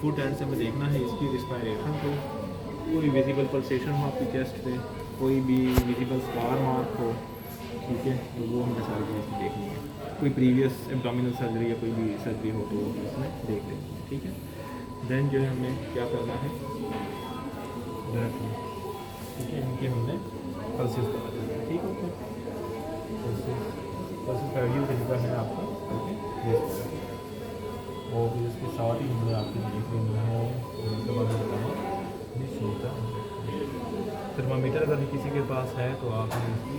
Foot and से हमें देखना है इसकी रिस्पायरेशन को, कोई विजिबल पल्सेशन हो आपकी चेस्ट पे, कोई भी विजिबल स्कार मार्क हो, ठीक है, तो वो हमें सारी चीज़ देखनी है। कोई प्रीवियस एब्डोमिनल सर्जरी या कोई भी सर्जरी हो तो वो इसमें देख लेंगे, ठीक है। देन जो है हमें क्या करना है, ठीक है, इनके हमने पल्सेस पता करना है, ठीक है। पल्सेस का व्यू तरीका है आपका, ओके, और फिर इसके साथ ही हमने आपकी देख लेना है उसके बाद बताएँ थर्मामीटर अगर किसी के पास है तो आपने इसकी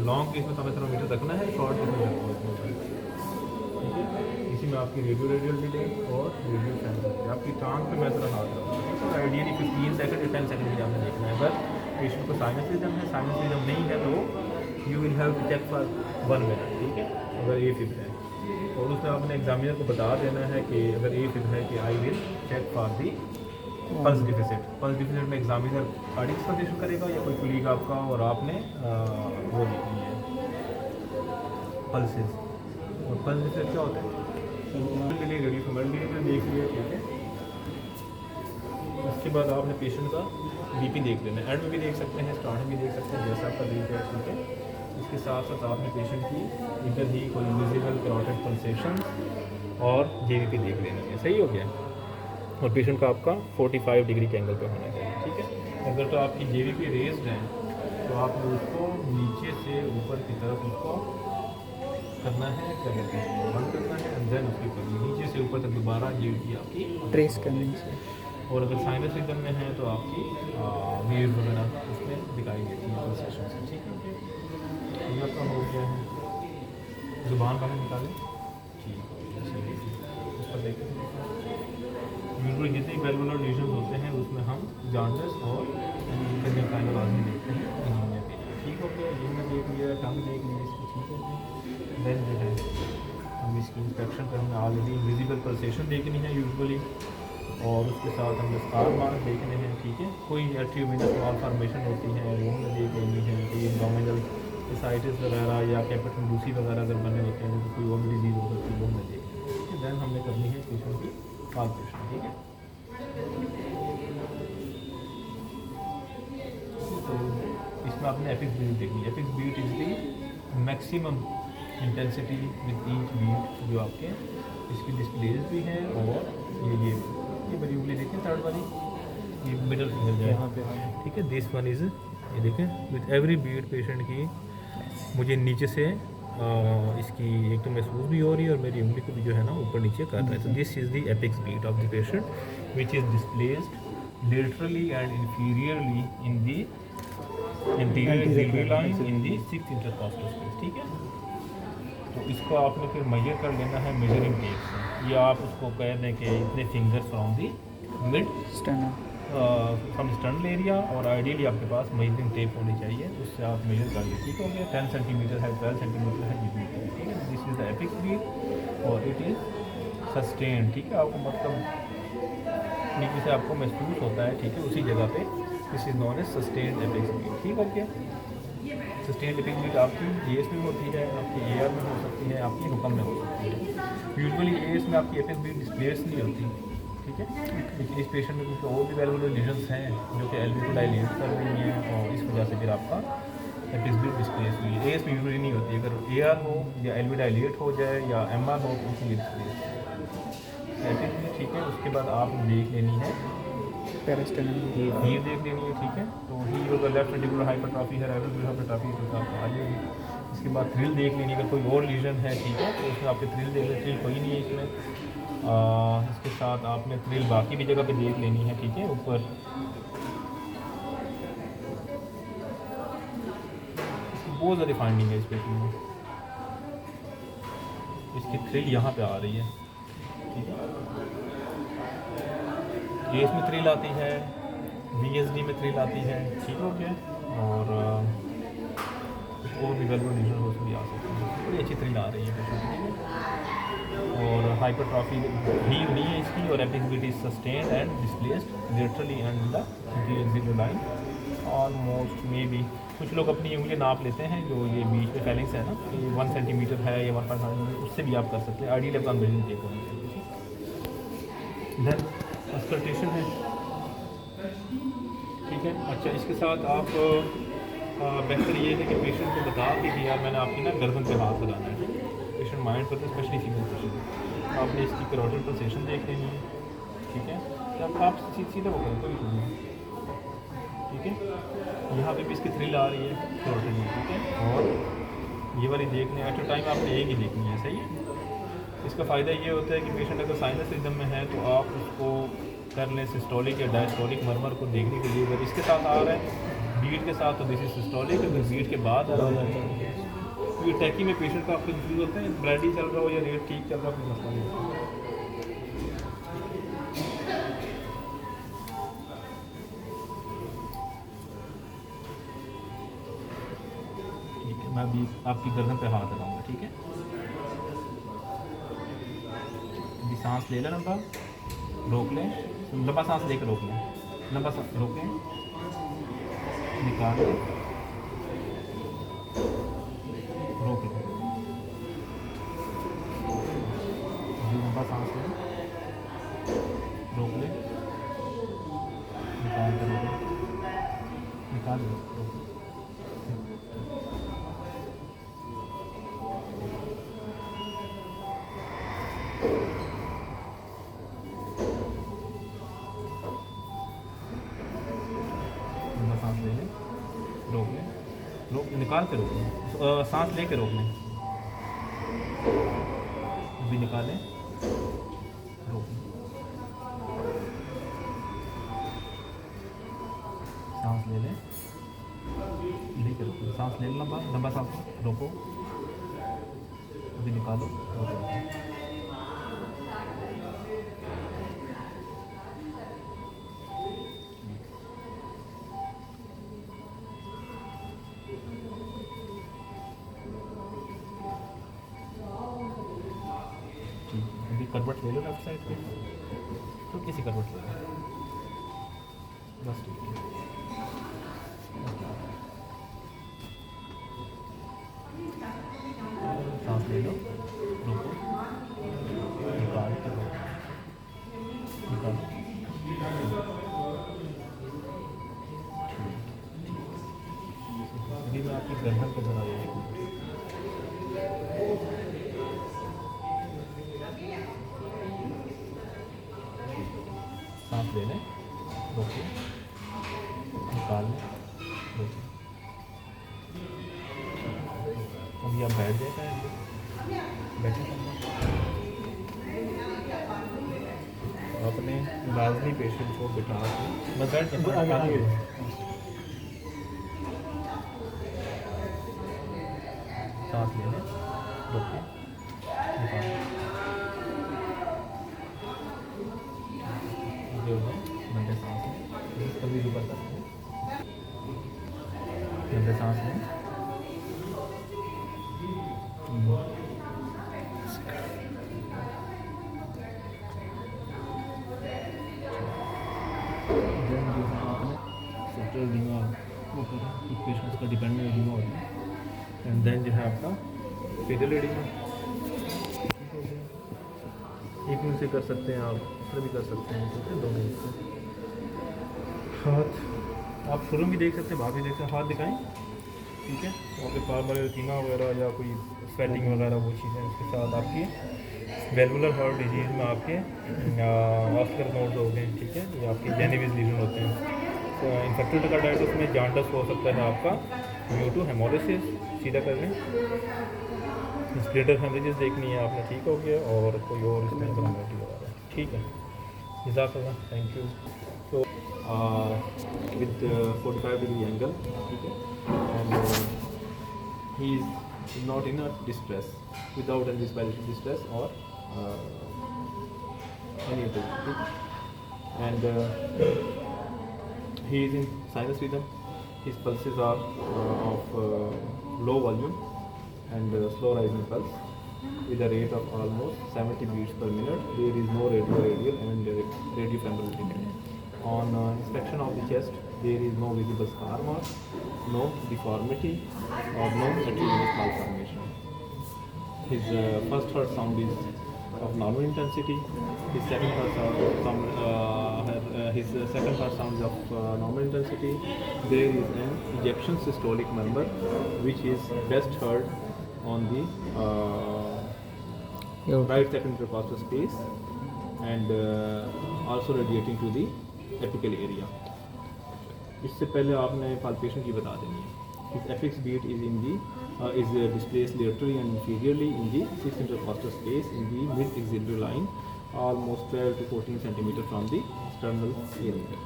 लॉन्ग केस में तो हमें थर्मामीटर रखना है, शॉर्ट केस में रखना है, ठीक है। इसी में आपकी रेडियल डिले और रेडियल सेंटर आपकी टांग पे मैं तरह हाथ रखूँगा, तो आइडियली 15 सेकंड या 10 सेकंड के आपने देखना है। अगर पेशेंट को साइनस रिदम है, साइनस रिदम नहीं है तो you will have to check for 1 minute, ठीक है। अगर ए फिट है और उसमें आपने एग्जामिनर को बता देना है कि अगर ए फिट है कि I will check for the pulse deficit. Pulse deficit में एग्जामिनर कार्डियक कंसल्टेशन करेगा या कोई कुलीग आपका, और आपने वो देखनी है पल्सेस। और पल्स डिफिसिट क्या होता है, रेडी फॉर्मेलिटी देख लिया, ठीक है। उसके बाद आपने पेशेंट का बीपी देख लेना है, एंड में भी देख सकते हैं, स्टार्ट में भी देख सकते हैं, जैसा आपका बीपी है, ठीक है। इसके साथ साथ आपने पेशेंट की इधर ही कोई विजिबल कैरोटिड पल्सेशन और जेवीपी देख लेनी है, सही हो गया। और पेशेंट का आपका 45 डिग्री के एंगल पे होना चाहिए, ठीक है। अगर तो आपकी जेवीपी रेज्ड है तो आपने उसको नीचे से ऊपर की तरफ उसको करना है, क्या कहते हैं, बंद करना है, एंड देन उसके ऊपर नीचे से ऊपर तक दोबारा जेवीपी आपकी ट्रेस करनी है। और अगर साइनस रिदम में है तो आपकी वेव वगैरह उसमें दिखाई देती है पल्सेशन से, ठीक है। ये आपका हो गया है, जुबान बाहर निकालें, ठीक है, उस पर देखें। यूजुअली जितने वेलवुलर लीजन्स होते हैं उसमें हम जॉन्डिस और कंजक्टाइवल आदमी देखते हैं एनीमिया के लिए, ठीक हो गया। ये मैं देख लिया, टंग देख लिया इसकी, ठीक है। देन जो है हम इसकी इंस्पेक्शन पर हमें ऑलरेडी विजिबल पल्सेशन देखनी है यूजुअली, और उसके साथ हमें स्कार मार्क देखने हैं, ठीक है। कोई एट्रियोमिनस वॉल फॉर्मेशन होती है वो हमें देख लेनी है, कोई एब्डोमिनल साइटिस वगैरह या कैपिटल लूसी वगैरह अगर बने होते हैं तो कोई और डिजीज़ हो सकती है वो हमें देख लेनी है, ठीक है। देन हमने करनी है पेशेंट की पाल्पेशन, ठीक है। तो इसमें आपने एपिक्स बीट देखनी है। Apex beat is the maximum intensity with each beat जो आपके इसकी डिस्प्लेज भी है, और ये बड़ी उंगली देखें, थर्ड वाली, ये मिडल फिंगर जो यहाँ पे, ठीक है। दिस वन इज़, ये देखें, विद एवरी बीट पेशेंट की मुझे नीचे से इसकी एक तो महसूस भी हो रही है और मेरी उंगली को भी जो है ना ऊपर नीचे कर रहा है। तो this is the apex beat of the patient which is displaced laterally and inferiorly in the anterior zigzag line in the 6th intercostal space, ठीक है। तो इसको आपने फिर मेजर कर लेना है मेजरिंग टेप से, या आप उसको कह दें कि इतने fingers from the mid from sternal area, और आइडियली आपके पास मेजरिंग टेप होनी चाहिए, उससे आप मेजर कर लीजिए, ठीक हो गया। 10 सेंटीमीटर है, 12 सेंटीमीटर है, जितनी है, ठीक है। This is the apex beat और इट इज़ सस्टेन, ठीक है। आपको मतलब नीचे से आपको महसूस होता है, ठीक है, उसी जगह पे। This is non as sustain apex beat, ठीक हो गया। सस्टेन एपिक्स बीट आपकी एएस में होती है, आपकी एआर में हो सकती है, आपकी हुक्म में हो सकती है। यूजुअली एएस में आपकी एपिक्स बीट डिस्प्लेस नहीं होती, ठीक है। लेकिन इस पेशेंट में कुछ और भी वेलवुलर लीजन्स हैं जो कि एलवी को डायलेट कर रही हैं, और इस वजह से फिर आपका एपिक्स बीट डिस्प्लेस हुई है। एएस में यूजुअली नहीं होती, अगर एआर हो या एलवी डायलेट हो जाए या एमआर हो तो उसमें डिस्प्लेस एपिक्स बीट, ठीक है। उसके बाद आपने देख लेनी है पेरिस्टेनम हीव देख लेनी है, ठीक है। तो हीव अगर लेफ्ट वेंट्रिकुलर हाइपरट्रॉफी है, राइट वेंट्रिकुलर हाइपरट्रॉफी है तो आपको आ जाएगी। इसके बाद थ्रिल देख लेनी है, अगर कोई और लीजन है, ठीक है, तो उसमें आपके थ्रिल देख लें, थ्रिल कोई नहीं है इसमें। इसके साथ आपने थ्रिल बाकी भी जगह पे देख लेनी है, ठीक है, ऊपर। बहुत ज़्यादा फाइंडिंग है इस पेशेंट में, इसकी थ्रिल यहाँ पे आ रही है, ठीक है। एस में थ्रिल आती है, बीएसडी में थ्रिल आती है, ठीक हो गया। और भी वेलवुलर लीजन उसमें भी आ सकती है, बड़ी अच्छी थ्रिल आ रही है पेशेंट, ठीक है। और हाइपरट्रॉफी हीव नहीं है इसकी, और apex beat is sustained and displaced laterally and in the interior line almost maybe. कुछ लोग अपनी उंगली नाप लेते हैं, जो ये बीच में फैलिंग्स है ना, ये 1 सेंटीमीटर है या 1.5 सेंटीमीटर, उससे भी आप कर सकते हैं। आइडियल आपका मेजरिंग टेप होनी चाहिए, ठीक। देन अस्कल्टेशन है, ठीक है। अच्छा, इसके साथ आप बेहतर ये है कि पेशेंट को बता के कि यार मैंने आपकी ना गर्दन पे हाथ लगाना है, पेशेंट माइंड करते हैं, स्पेशली फीमेल पेशेंट। आपने इसकी कैरोटिड पल्सेशन देख लेनी है, ठीक है। तो आप सीधा वो करें, कोई इशू नहीं, ठीक है। यहाँ पे भी इसकी थ्रिल आ रही है कैरोटिड में, ठीक है। और ये वाली देखने एट अ टाइम आपने एक ही देखनी है, सही है। इसका फ़ायदा ये होता है कि पेशेंट अगर साइनस रिदम में है तो आप उसको कर लें सिस्टोलिक या डायस्टोलिक मरमर को देखने के लिए। अगर इसके साथ आ रहा है बीट के साथ तो दिस इज सिस्टोलिक, अगर बीट के बाद आ रहा है तो ये टैकी में पेशेंट का आपको कंफ्यूज होता है, ब्लडी चल रहा हो या रेट ठीक चल रहा हो, कोई मसला नहीं होता। ठीक है, मैं अभी आपकी गर्दन पे हाथ लगाऊंगा, ठीक है। अभी सांस ले लें, लंबा रोक लें, लंबा सांस लेकर रोक लें, लंबा सांस रोकें, निकाल लें, रोक लें, अभी लंबा सांस लें, रोक लें, निकाल कर रोक लें, निकाल लें, रोक लें। लंबा सांस ले लें, रोक लें, रोक निकाल के रोक लें, सांस ले के रोक लें, अभी निकालें, रोक लें, सांस ले लें, लेके रोको, सांस ले लें, लंबा लंबा सांस रोको, अभी निकालो, रोको। ठीक है, अभी करवट ले लो लेफ्ट साइड पे, तो किसी करवट ले लो, बस ठीक है। सांस ले लो, रोको, निकाल के रोको, निकालो, अभी मैं आपकी गर्दन को बना देती हूँ। सांस ले लें, रोके, निकाल लें, रोके। अभी आप बैठ जाए, बैठे अपने लाजमी पेशेंट को बिठा के मैं बैठ सांस ले लें, रोके, निकाल लें। जो है लंबे सांस लें, कभी ऊपर करते हैं, लंबे सांस लें, देन जो है आपने सेक्टर एडिमा वो करें, कुछ पेशेंट्स का डिपेंडेंट एडिमा होता है, एंड देन जो है आपका फेडल एडिमा एक मिनट से कर सकते हैं, आप इस भी कर सकते हैं, ठीक है। दोनों से हाथ आप शुरू भी देख सकते हैं, बाहर भी देख सकते हैं, हाथ दिखाएं, ठीक है। वहाँ पे पार्मल एरिथीमा वगैरह या कोई स्वेलिंग वगैरह वो चीज़ें, उसके साथ आपकी वेलवुलर हार्ट डिजीज़ में आपके वास्कुलर नोड्स हो गए, ठीक है, ये आपके जेनेविस लीजन होते हैं। तो इन्फेक्टेड कार्डाइटिस में जॉन्डिस हो सकता है आपका ड्यू टू हेमोलिसिस, सीधा कर लें, स्प्लिटर हेमरेजेस देखनी है आपने, ठीक हो गया, और कोई और इसमें एब्नॉर्मलिटी वगैरह, ठीक है। जज़ाकल्लाह, थैंक यू। तो विद 45 डिग्री एंगल, ठीक है, and he is not in a distress, without any respiratory distress और any other, and he is in sinus rhythm. His pulses are of low volume and slow rising pulse with a rate of almost 70 beats per minute. There is no radial and radiofemoral decay. On inspection of the chest, there is no visible scar mark, no deformity or no arterial malformation. His first heart sound is of normal intensity. His second heart sound is second part sounds of normal intensity. There is an ejection systolic murmur, which is best heard on the right second intercostal space and also radiating to the apical area. इससे पहले आपने palpation की बता देनी है. His apex beat is in the is displaced laterally and inferiorly in the sixth intercostal space in the mid axillary line, almost 12 to 14 centimeter from the sternal area.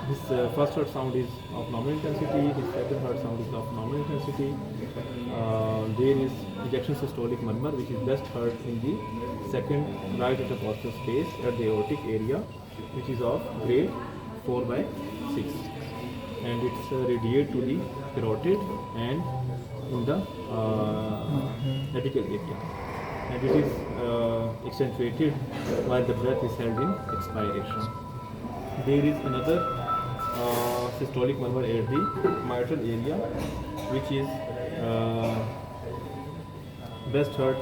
His first heart sound is of normal intensity. His second heart sound is of normal intensity. There is ejection systolic murmur, which is best heard in the second right intercostal space at the aortic area, which is of grade 4/6, and it's radiate to the carotid and in the apical area, and it is accentuated while the breath is held in expiration. There is another systolic murmur at the mitral area, which is best heard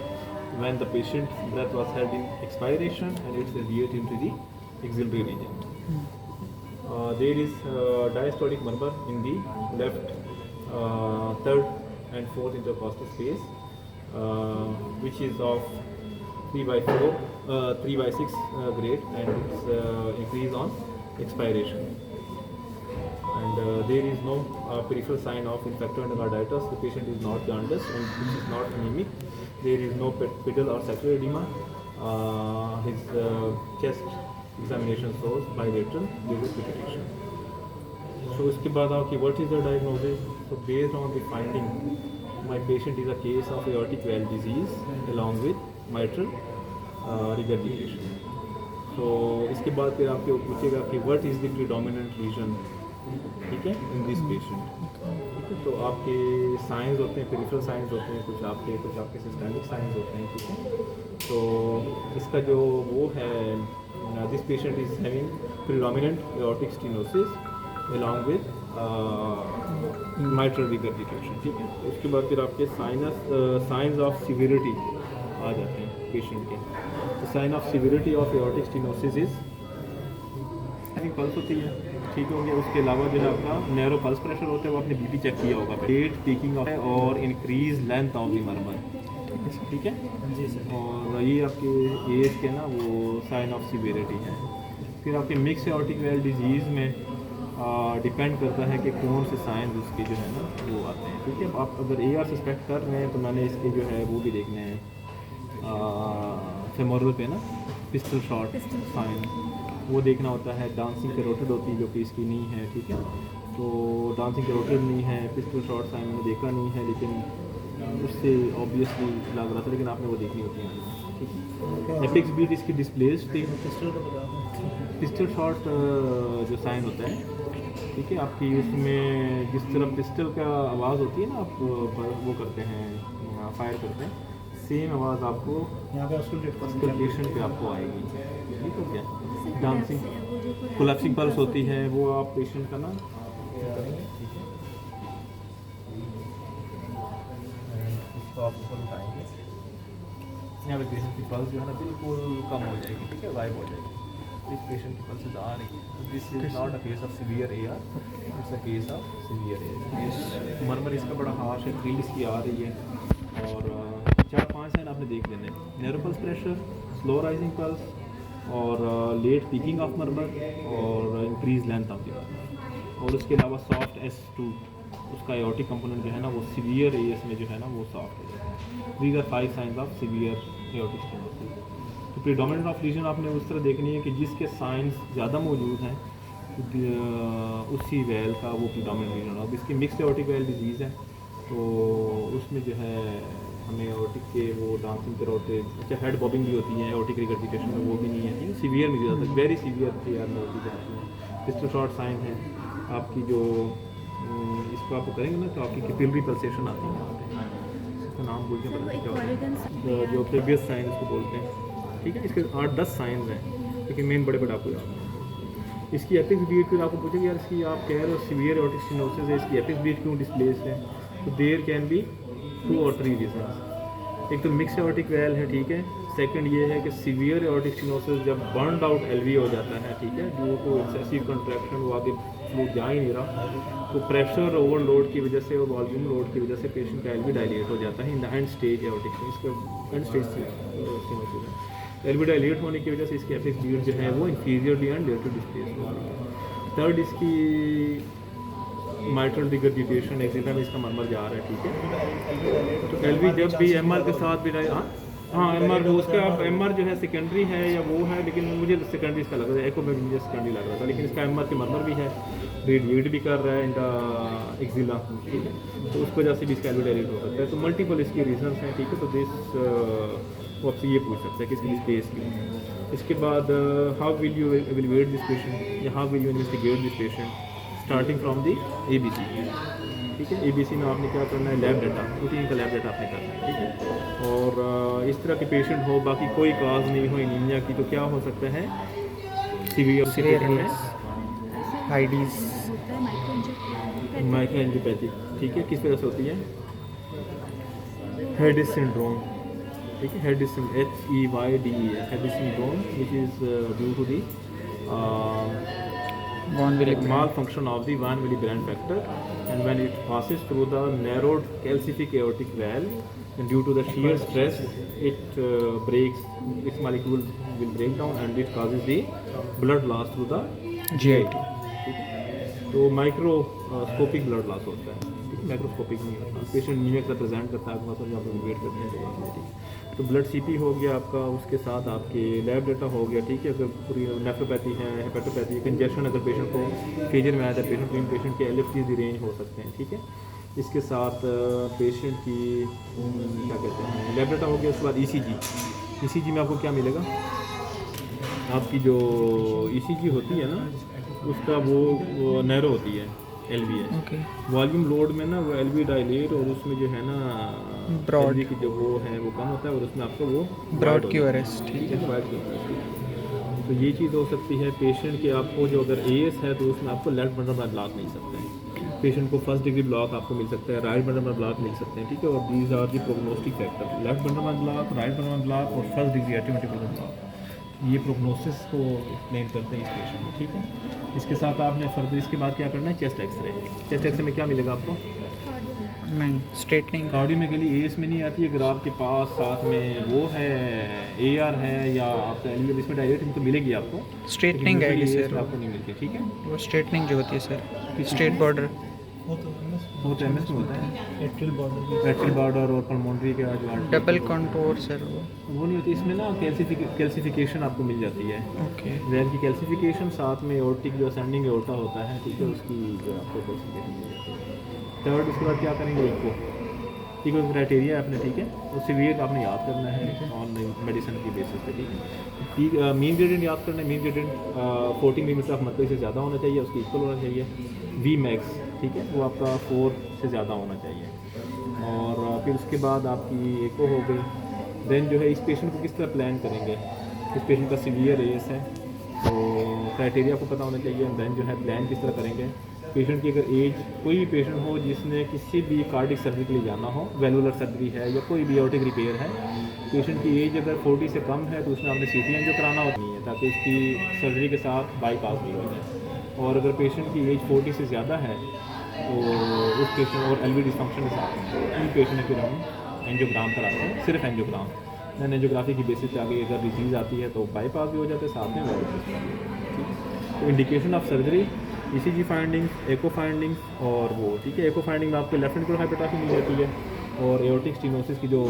when the patient breath was held in expiration, and it's radiated into the axillary region. There is diastolic murmur in the left third and fourth intercostal space, which is of 3/6 grade, and it's increase on expiration. And there is no peripheral sign of infector endocarditis. The patient is not jaundiced and which is not anemic. There is no pedal or sacral edema. His chest examination shows bilateral liver pituitation. So इसके बाद आपकी what is the diagnosis? So based on the finding, my patient is a case of aortic valve disease along with mitral regurgitation. So इसके बाद फिर आपके पूछेगा कि what is the predominant lesion, ठीक है, in this patient. ठीक है, तो आपके साइंस होते हैं, पेरिफेरल साइंस होते हैं, कुछ आपके सिस्टेमिक साइंस होते हैं, ठीक है. तो इसका जो वो है, this patient is having predominant aortic stenosis along with mitral regurgitation, ठीक है. उसके बाद फिर आपके signs of severity आ जाते हैं पेशेंट के. तो sign of severity of aortic stenosis is pulse होती है, ठीक हो गया. उसके अलावा जो है आपका नैरो पल्स प्रेशर होता है, वो आपने बीपी चेक किया होगा, रेट पीकिंग ऑफ और increase length of the murmur, ठीक है जी सर. और ये आपके एज के ना वो साइन ऑफ सिविरिटी है. फिर आपके मिक्स एओर्टिक वेल डिजीज़ में डिपेंड करता है कि कौन से साइंस उसके जो है ना वो आते हैं, ठीक है. आप अगर AR सस्पेक्ट कर रहे हैं तो मैंने इसके जो है वो भी देखने हैं फेमोरल पे ना पिस्टल शॉट साइन, वो देखना होता है. डांसिंग कैरोटिड होती है जो कि इसकी नहीं है, ठीक है. तो डांसिंग कैरोटिड नहीं है, पिस्टल शॉट साइन मैंने देखा नहीं है, लेकिन उससे ऑब्वियसली लग रहा था, लेकिन आपने वो देखनी होती है, ठीक है. एपिक्स बीट इसकी डिस्प्लेस थी. पिस्टल शॉट जो साइन होता है, ठीक है, आपकी उसमें जिस तरह पिस्टल का आवाज़ होती है ना, आप वो करते हैं फायर करते हैं, सेम आवाज़ आपको यहाँ पे ऑस्कुलेशन पे आपको आएगी, ठीक हो गया. डांसिंग कोलैप्सिंग पल्स होती है, वो आप पेशेंट का ना करेंगे, ठीक है. इसको आप ऊपर उठाएंगे, यहाँ पे पेशेंट की पल्स जो है ना बिल्कुल कम हो जाएगी, ठीक है, गायब हो जाएगी. इस पेशेंट की पल्सेस आ रही है. This is not a case of severe AR, it's a case of severe AR. Murmur इसका बड़ा हार्श है, थ्रिल इसकी आ रही है, और 4-5 साइन आपने देख लेने. Narrow pulse pressure, slow rising pulse, और लेट पीकिंग ऑफ मर्मर, और increase length of the murmur. और उसके अलावा सॉफ्ट S2 उसका एओर्टिक कंपोनेंट जो है ना वो सीवियर AS में जो है ना वो सॉफ्ट हो जाता है. These are 5 signs of severe aortic stenosis. तो प्रीडोमिनेंट ऑफ लीजन आपने उस तरह देखनी है कि जिसके साइंस ज़्यादा मौजूद हैं उसी वेल का वो प्रीडोमिनेंट लीजन. अब इसकी मिक्स्ड एओर्टिक वेल डिजीज़ है, तो उसमें जो है हमें एओर्टिक के वो डांसिंग कैरोटिड, अच्छा हेड बॉबिंग भी होती है एओर्टिक रिगर्जिटेशन में, वो भी नहीं है. सीवियर में ज़्यादा वेरी सीवियर AR में होती जाती है. पिस्टल शॉट साइन है आपकी, जो इसको आपको करेंगे ना तो आपकी कैपिलरी पल्सेशन आती है यहाँ पे, इसका नाम बोल के पता नहीं क्या होता है, जो प्रीवियस साइन इसको बोलते हैं, ठीक है. इसके 8-10 साइंस हैं, लेकिन मेन बड़े आपको याद हैं. इसकी एपिक्स बीट फिर आपको पूछेंगे यार इसकी आप कह रहे हो सीवियर एओर्टिक स्टेनोसिस है, इसकी एपिक्स बीट क्यों डिस्प्लेस है. तो there can be 2 or 3 reason. एक तो मिक्स एओर्टिक वेल है, ठीक है, सेकंड ये है कि सीवियर एओर्टिक स्टेनोसिस जब बर्नड आउट एलवी हो जाता है, ठीक है, जो को एक्सेसिव कंट्रैक्शन वो आगे फ्लो जा ही नहीं रहा, तो प्रेशर ओवरलोड की वजह से और वॉल्यूम लोड की वजह से पेशेंट का एलवी डायलेट हो जाता है in the end stage aortic, इसका एंड स्टेज स्टेनोसिस है। एलवी डायलेट होने की वजह से इसकी एपेक्स बीट जो है वो इंफीरियरली एंड लेटर डिस्प्लेस हो रही है। थर्ड इसकी माइट्रल रिगर्जिटेशन एक्सिला में इसका मरमर जा रहा है, ठीक है। तो एलवी जब भी एमआर के साथ भी हाँ एमआर वो उसका एमआर जो है सेकेंडरी है या वो है, लेकिन मुझे सेकेंडरी इसका लग रहा है, एको में मुझे सेकेंडरी लग रहा था, लेकिन इसका एमआर के मरमर भी है, रेडिएट भी कर रहा है इनका एक्सिला, ठीक है, तो उसकी वजह से भी इसका एलवी डायलेट हो सकता है। तो मल्टीपल इसकी रीजंस हैं, ठीक है। तो दिस वो आपसे ये पूछ सकता है कि इसकी स्पेस की। इसके बाद how will you evaluate this patient या how will you investigate this patient starting from the ABC, ठीक है। ABC में आपने क्या करना है, लैब डाटा, रूटीन का लैब डाटा आपने करना है, ठीक है। और इस तरह के पेशेंट हो, बाकी कोई काज नहीं हो एनीमिया की, तो क्या हो सकता है, सीवियर आईडीज माइक्रोएंजियोपैथी, ठीक है। किस वजह से होती है, हेडिस सिंड्रोम, ठीक है। Heyde's HEYDES Heyde's syndrome which is due to the Von Willebrand malfunction of the Van Willebrand factor, and when it passes through the narrowed calcific aortic valve, and due to the shear stress, it breaks, its molecule will break down and it causes the blood loss through the GIT। तो microscopic blood loss होता है, ठीक है, microscopic नहीं होता। Patient नीमे का present करता है, आपको जब आप वेट करते हैं, ठीक है। तो ब्लड CP हो गया आपका, उसके साथ आपके लैब डाटा हो गया, ठीक है। अगर पूरी नेफ्रोपैथी है, हेपेटोपैथी, कंजेशन अगर पेशेंट को फेजर में आया था, पेशेंट के LFTs भी रेंज हो सकते हैं, ठीक है। इसके साथ पेशेंट की क्या कहते हैं, लैब डाटा हो गया। उसके बाद ECG में आपको क्या मिलेगा, आपकी जो ECG होती है ना, उसका वो नैरो होती है, LVS, ओके। वॉल्यूम लोड में ना वो LV डायलेट, और उसमें जो है ना ब्रॉड LV की जो वो है वो कम होता है, और उसमें आपका वो ब्रॉड QRS, ठीक है। Wide QRS। तो ये चीज़ हो सकती है। पेशेंट के आपको जो अगर AS है तो उसमें आपको लेफ्ट बंडल ब्लॉक मिल सकता है, पेशेंट को फर्स्ट डिग्री ब्लॉक आपको मिल सकता है, राइट बंडल ब्लॉक मिल सकते हैं, ठीक है। और these are the prognostic factor, left bundle block, right bundle block और फर्स्ट डिग्री एटिमेटिक ब्लॉक, ये प्रोग्नोसिस को एक्सप्लेन करते हैं इस पेशेंट में, ठीक है। इसके साथ आपने फर्दर इसके बाद क्या करना है, चेस्ट एक्सरे। चेस्ट एक्सरे में क्या मिलेगा आपको, नहीं स्ट्रेटनिंग कार्डियो में गली AS में नहीं आती है। अगर आपके पास साथ में वो है AR है या आपका LV, इसमें डायरेक्ट तो मिलेगी आपको, स्ट्रेटनिंग लेकिन आएगी AS सर, में आपको नहीं मिलती, ठीक है। वो स्ट्रेटनिंग जो होती है सर, स्ट्रेट बॉर्डर, वो तो MS में होता है, एट्रियल बॉर्डर और पल्मोनरी का जो डबल कंटूर सर, वो नहीं होती। इसमें ना कैल्सिफिकेशन आपको मिल जाती है, ओके। वैन की कैल्सिफिकेशन, साथ में एओर्टिक जो असेंडिंग एओर्टा होता है, ठीक है, उसकी जो आपको कैल्सिफिकेशन मिल जाती है। थर्ड उसके बाद क्या करेंगे, इको क्राइटेरिया आपने, ठीक है, और सीवियर आपने याद करना है ऑन मेडिसिन की बेसिस पे, ठीक है। मीन ग्रेडियंट याद करना है, mean gradient 40 millimetre of mercury से ज़्यादा होना चाहिए, उसकी इक्वल होना चाहिए। Vmax, ठीक है, वो आपका 4 से ज़्यादा होना चाहिए। और फिर उसके बाद आपकी एको हो गई। देन जो है इस पेशेंट को किस तरह प्लान करेंगे, इस पेशेंट का सीवियर AS है, तो क्राइटेरिया को पता होना चाहिए। देन जो है प्लान किस तरह करेंगे, पेशेंट की अगर एज, कोई भी पेशेंट हो जिसने किसी भी कार्डिक सर्जरी के लिए जाना हो, वेलुलर सर्जरी है या कोई भी एओर्टिक रिपेयर है, पेशेंट की एज अगर 40 से कम है तो उसमें आपने CT एंजियो कराना होती है, ताकि उसकी सर्जरी के साथ बाईपास भी हो जाए। और अगर पेशेंट की एज 40 से ज़्यादा है तो उस पेशेंट और LV डिस्फंक्शन के साथ उन पेशेंट में फिर हम एंजियोग्राम कराते हैं, सिर्फ एंजियोग्राम। दैन एंजियोग्राफी की बेसिस पे आगे अगर डिजीज़ आती है तो बाईपास भी हो जाते हैं, साथ में वायरस भी हो जाते हैं। तो indication of surgery, ECG findings, echo findings और वो, ठीक है। एको फाइंडिंग में आपको लेफ्ट वेंट्रिकुलर हाइपरट्रॉफी मिल जाती है, और एओर्टिक स्टेनोसिस की जो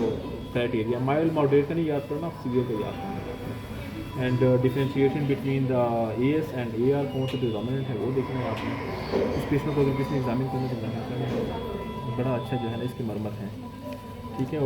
क्राइटेरिया, माइल्ड मॉडरेट का नहीं याद करना, सीवियर का याद करना। And differentiation between the AS and AR, कौन सा डोमिनेंट है वो देखना है आपने। इस पेशेंट को अगर किसी ने एग्जामिन करना तो बड़ा अच्छा जो है ना इसके मरमर हैं, ठीक है।